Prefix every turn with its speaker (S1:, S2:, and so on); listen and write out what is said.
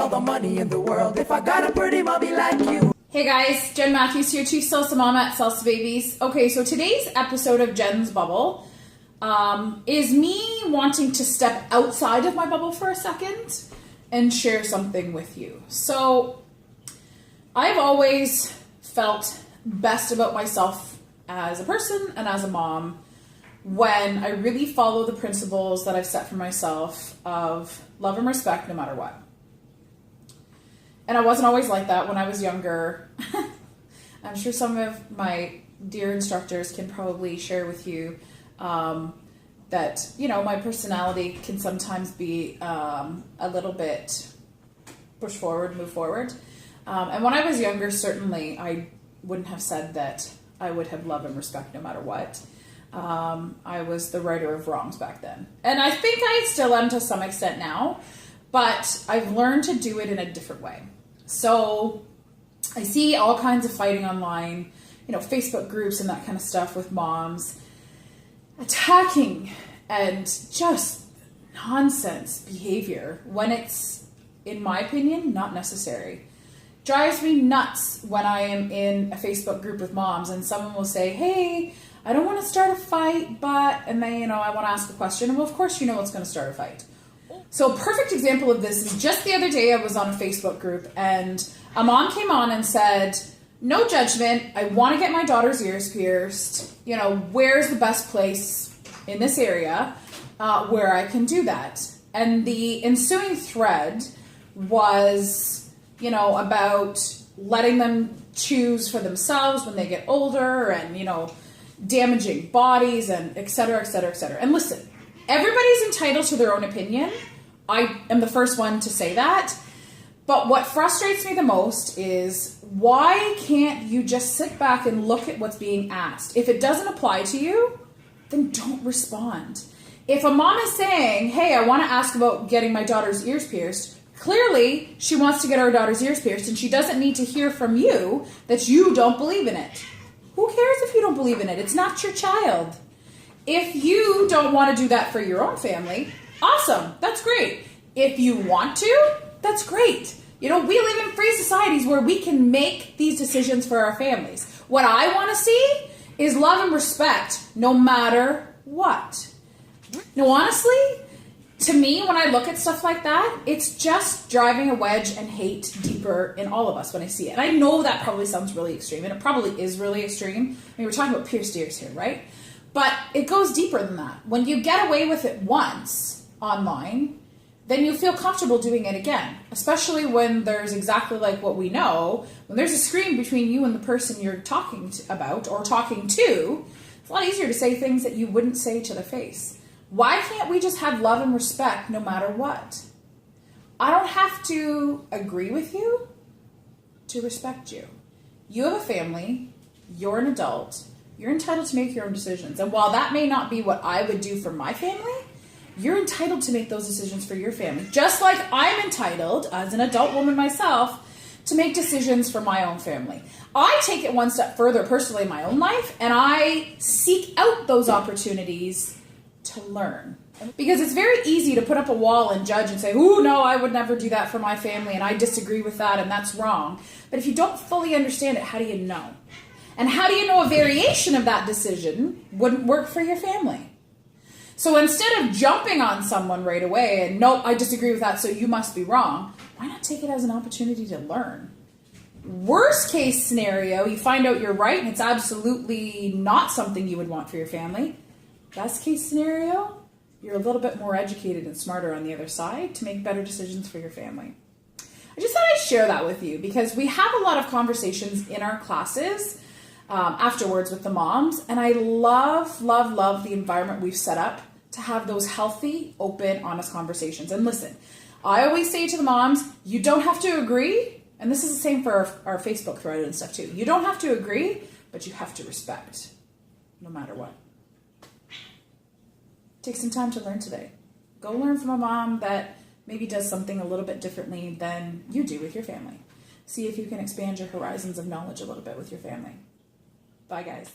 S1: all the money in the world if I got a pretty mommy like you.
S2: Hey guys, Jen Matthews here, Chief Salsa Mama at Salsa Babies. Okay, so today's episode of Jen's Bubble is me wanting to step outside of my bubble for a second and share something with you. So I've always felt best about myself as a person and as a mom when I really follow the principles that I've set for myself of love and respect no matter what. And I wasn't always like that when I was younger. I'm sure some of my dear instructors can probably share with you that, you know, my personality can sometimes be a little bit push forward, move forward. And when I was younger, certainly I wouldn't have said that I would have love and respect no matter what. I was the righter of wrongs back then. And I think I still am to some extent now, but I've learned to do it in a different way. So I see all kinds of fighting online, you know, Facebook groups and that kind of stuff with moms attacking and just nonsense behavior when it's, in my opinion, not necessary. Drives me nuts when I am in a Facebook group with moms and someone will say, hey, I don't want to start a fight, but, and then, you know, I want to ask a question. And well, of course, you know what's going to start a fight. So a perfect example of this is just the other day I was on a Facebook group and a mom came on and said, no judgment, I want to get my daughter's ears pierced. You know, where's the best place in this area where I can do that? And the ensuing thread was, you know, about letting them choose for themselves when they get older and, you know, damaging bodies and et cetera, et cetera, et cetera. And listen, everybody's entitled to their own opinion. I am the first one to say that. But what frustrates me the most is why can't you just sit back and look at what's being asked? If it doesn't apply to you, then don't respond. If a mom is saying, hey, I want to ask about getting my daughter's ears pierced, clearly she wants to get her daughter's ears pierced and she doesn't need to hear from you that you don't believe in it. Who cares if you don't believe in it? It's not your child. If you don't want to do that for your own family, awesome, that's great. If you want to, that's great. You know, we live in free societies where we can make these decisions for our families. What I want to see is love and respect no matter what. No, honestly, to me, when I look at stuff like that, it's just driving a wedge and hate deeper in all of us when I see it. And I know that probably sounds really extreme, and it probably is really extreme. I mean, we're talking about pierced ears here, right? But it goes deeper than that. When you get away with it once online, then you feel comfortable doing it again, especially when there's exactly like what we know. When there's a screen between you and the person you're talking about or talking to, it's a lot easier to say things that you wouldn't say to their face. Why can't we just have love and respect no matter what? I don't have to agree with you to respect you. You have a family, you're an adult, you're entitled to make your own decisions. And while that may not be what I would do for my family, you're entitled to make those decisions for your family. Just like I'm entitled, as an adult woman myself, to make decisions for my own family. I take it one step further personally in my own life, and I seek out those opportunities to learn. Because it's very easy to put up a wall and judge and say, ooh, no, I would never do that for my family, and I disagree with that, and that's wrong. But if you don't fully understand it, how do you know? And how do you know a variation of that decision wouldn't work for your family? So instead of jumping on someone right away and, nope, I disagree with that, so you must be wrong, why not take it as an opportunity to learn? Worst case scenario, you find out you're right and it's absolutely not something you would want for your family. Best case scenario, you're a little bit more educated and smarter on the other side to make better decisions for your family. I just thought I'd share that with you because we have a lot of conversations in our classes afterwards with the moms, and I love, love, love the environment we've set up to have those healthy, open, honest conversations. And listen, I always say to the moms, you don't have to agree, and this is the same for our Facebook thread and stuff too. You don't have to agree, but you have to respect, no matter what. Take some time to learn today. Go learn from a mom that maybe does something a little bit differently than you do with your family. See if you can expand your horizons of knowledge a little bit with your family. Bye, guys.